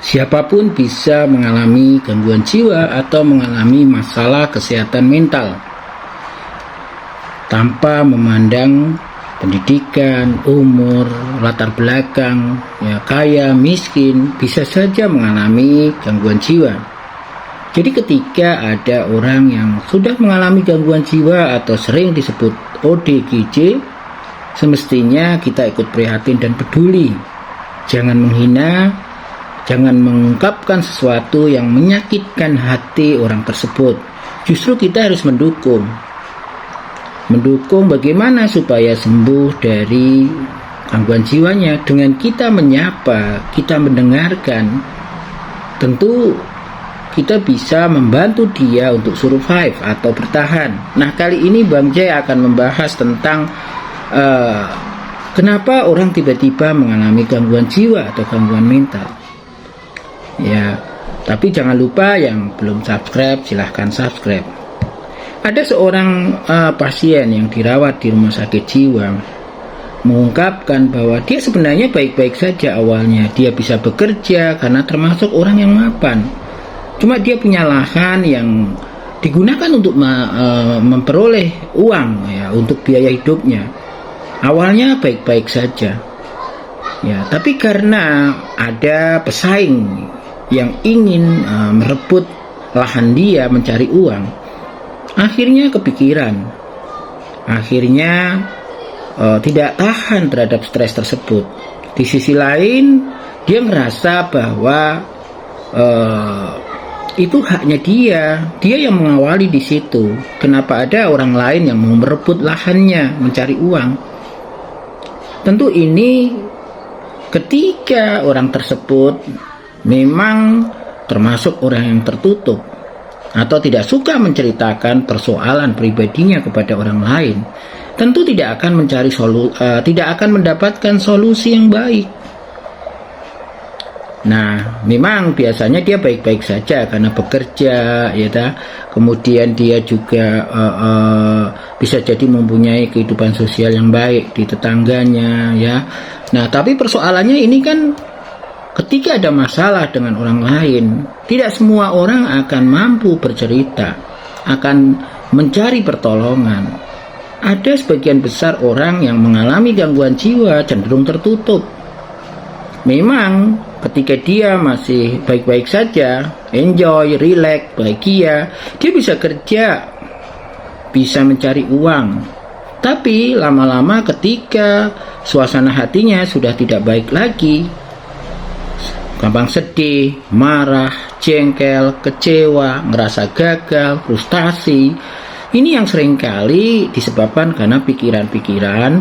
Siapapun bisa mengalami gangguan jiwa atau mengalami masalah kesehatan mental tanpa memandang pendidikan, umur, latar belakang, ya, kaya, miskin, bisa saja mengalami gangguan jiwa. Jadi ketika ada orang yang sudah mengalami gangguan jiwa atau sering disebut ODGJ, semestinya kita ikut prihatin dan peduli. Jangan menghina, jangan mengungkapkan sesuatu yang menyakitkan hati orang tersebut. Justru kita harus mendukung bagaimana supaya sembuh dari gangguan jiwanya dengan kita menyapa, kita mendengarkan. Tentu kita bisa membantu dia untuk survive atau bertahan. Nah, kali ini Bang Jay akan membahas tentang kenapa orang tiba-tiba mengalami gangguan jiwa atau gangguan mental. Ya, tapi jangan lupa yang belum subscribe, silahkan subscribe. Ada seorang pasien yang dirawat di rumah sakit jiwa mengungkapkan bahwa dia sebenarnya baik-baik saja awalnya. Dia bisa bekerja karena termasuk orang yang mapan. Cuma dia punya lahan yang digunakan untuk memperoleh uang, ya, untuk biaya hidupnya. Awalnya baik-baik saja, ya, tapi karena ada pesaing yang ingin merebut lahan dia mencari uang, akhirnya kepikiran, akhirnya tidak tahan terhadap stres tersebut. Di sisi lain, dia merasa bahwa itu haknya dia yang mengawali di situ. Kenapa ada orang lain yang mau merebut lahannya mencari uang? Tentu ini ketika orang tersebut memang termasuk orang yang tertutup atau tidak suka menceritakan persoalan pribadinya kepada orang lain, tentu tidak akan tidak akan mendapatkan solusi yang baik. Nah, memang biasanya dia baik-baik saja karena bekerja, ya, kemudian dia juga bisa jadi mempunyai kehidupan sosial yang baik di tetangganya, ya. Nah, tapi persoalannya ini kan ketika ada masalah dengan orang lain, tidak semua orang akan mampu bercerita, akan mencari pertolongan. Ada sebagian besar orang yang mengalami gangguan jiwa cenderung tertutup. Memang ketika dia masih baik-baik saja, enjoy, relax, bahagia, dia bisa kerja, bisa mencari uang. Tapi lama-lama ketika suasana hatinya sudah tidak baik lagi, gampang sedih, marah, jengkel, kecewa, ngerasa gagal, frustasi. Ini yang seringkali disebabkan karena pikiran-pikiran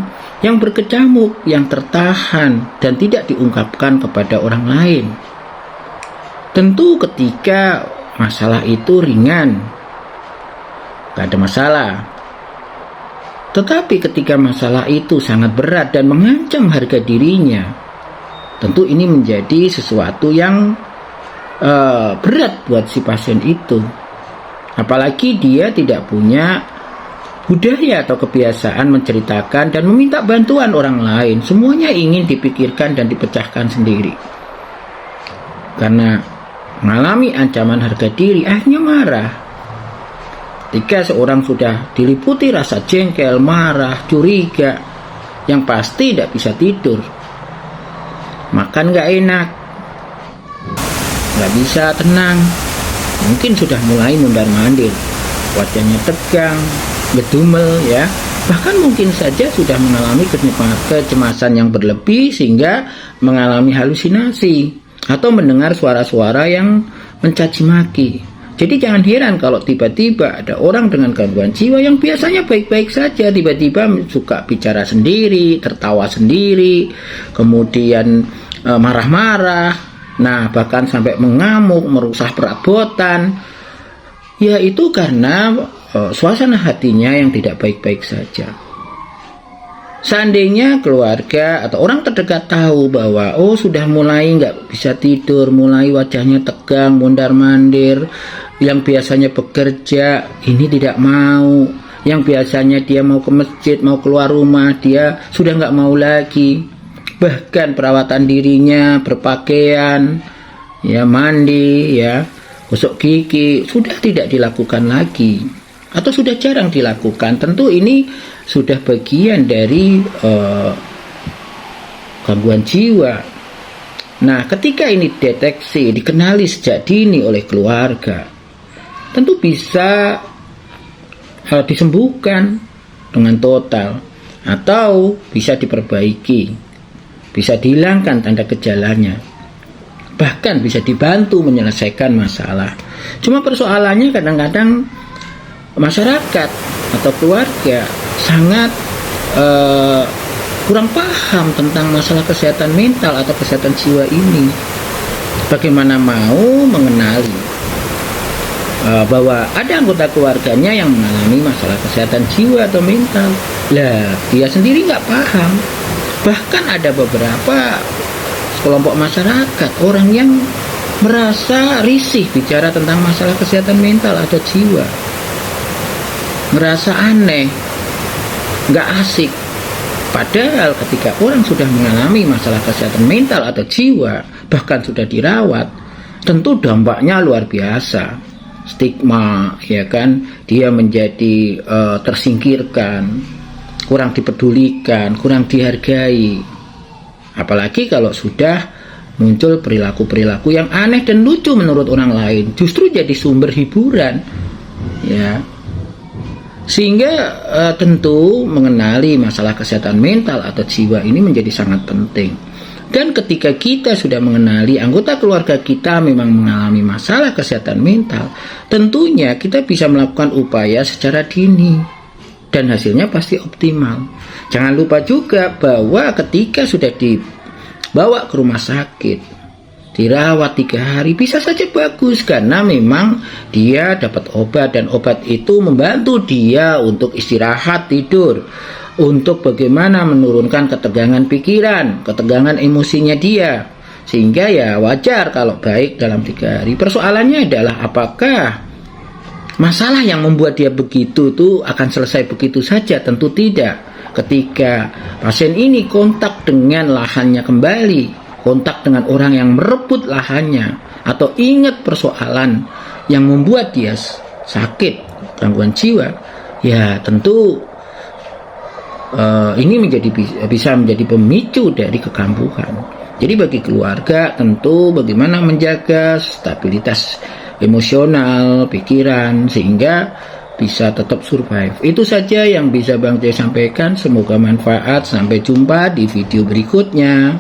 yang berkecamuk, yang tertahan dan tidak diungkapkan kepada orang lain. Tentu ketika masalah itu ringan, gak ada masalah. Tetapi ketika masalah itu sangat berat dan mengancam harga dirinya, tentu ini menjadi sesuatu yang berat buat si pasien itu. Apalagi dia tidak punya budaya atau kebiasaan menceritakan dan meminta bantuan orang lain. Semuanya ingin dipikirkan dan dipecahkan sendiri. Karena mengalami ancaman harga diri, akhirnya marah. Ketika seorang sudah diliputi rasa jengkel, marah, curiga, yang pasti tidak bisa tidur. Makan gak enak, gak bisa tenang, mungkin sudah mulai mundar-mandir, wajahnya tegang, gedumel, ya. Bahkan mungkin saja sudah mengalami kecemasan yang berlebih sehingga mengalami halusinasi atau mendengar suara-suara yang mencaci maki. Jadi jangan heran kalau tiba-tiba ada orang dengan gangguan jiwa yang biasanya baik-baik saja, tiba-tiba suka bicara sendiri, tertawa sendiri, kemudian marah-marah, nah bahkan sampai mengamuk, merusak perabotan. Ya itu karena suasana hatinya yang tidak baik-baik saja. Seandainya keluarga atau orang terdekat tahu bahwa sudah mulai nggak bisa tidur, mulai wajahnya tegang, mondar-mandir, yang biasanya bekerja ini tidak mau, yang biasanya dia mau ke masjid, mau keluar rumah, dia sudah nggak mau lagi. Bahkan perawatan dirinya, berpakaian, ya mandi, ya gosok gigi, sudah tidak dilakukan lagi atau sudah jarang dilakukan. Tentu ini sudah bagian dari gangguan jiwa. Nah, ketika ini deteksi, dikenali sejak dini oleh keluarga, tentu bisa disembuhkan dengan total atau bisa diperbaiki, bisa dihilangkan tanda gejalanya, bahkan bisa dibantu menyelesaikan masalah. Cuma persoalannya kadang-kadang masyarakat atau keluarga sangat kurang paham tentang masalah kesehatan mental atau kesehatan jiwa ini. Bagaimana mau mengenali bahwa ada anggota keluarganya yang mengalami masalah kesehatan jiwa atau mental. Lah, dia sendiri nggak paham. Bahkan ada beberapa kelompok masyarakat, orang yang merasa risih bicara tentang masalah kesehatan mental atau jiwa, merasa aneh, nggak asik. Padahal ketika orang sudah mengalami masalah kesehatan mental atau jiwa, bahkan sudah dirawat, tentu dampaknya luar biasa. Stigma, ya kan, dia menjadi tersingkirkan, kurang dipedulikan, kurang dihargai. Apalagi kalau sudah muncul perilaku-perilaku yang aneh dan lucu menurut orang lain, justru jadi sumber hiburan, ya. Sehingga tentu mengenali masalah kesehatan mental atau jiwa ini menjadi sangat penting. Dan ketika kita sudah mengenali anggota keluarga kita memang mengalami masalah kesehatan mental, tentunya kita bisa melakukan upaya secara dini dan hasilnya pasti optimal. Jangan lupa juga bahwa ketika sudah dibawa ke rumah sakit, dirawat 3 hari, bisa saja bagus karena memang dia dapat obat dan obat itu membantu dia untuk istirahat, tidur, untuk bagaimana menurunkan ketegangan pikiran, ketegangan emosinya dia, sehingga ya wajar kalau baik dalam 3 hari. Persoalannya adalah apakah masalah yang membuat dia begitu itu akan selesai begitu saja? Tentu tidak. Ketika pasien ini kontak dengan lahannya kembali, kontak dengan orang yang merebut lahannya, atau ingat persoalan yang membuat dia sakit, gangguan jiwa, ya tentu ini bisa menjadi pemicu dari kekambuhan. Jadi bagi keluarga tentu bagaimana menjaga stabilitas emosional, pikiran, sehingga bisa tetap survive. Itu saja yang bisa Bang Jay sampaikan. Semoga manfaat. Sampai jumpa di video berikutnya.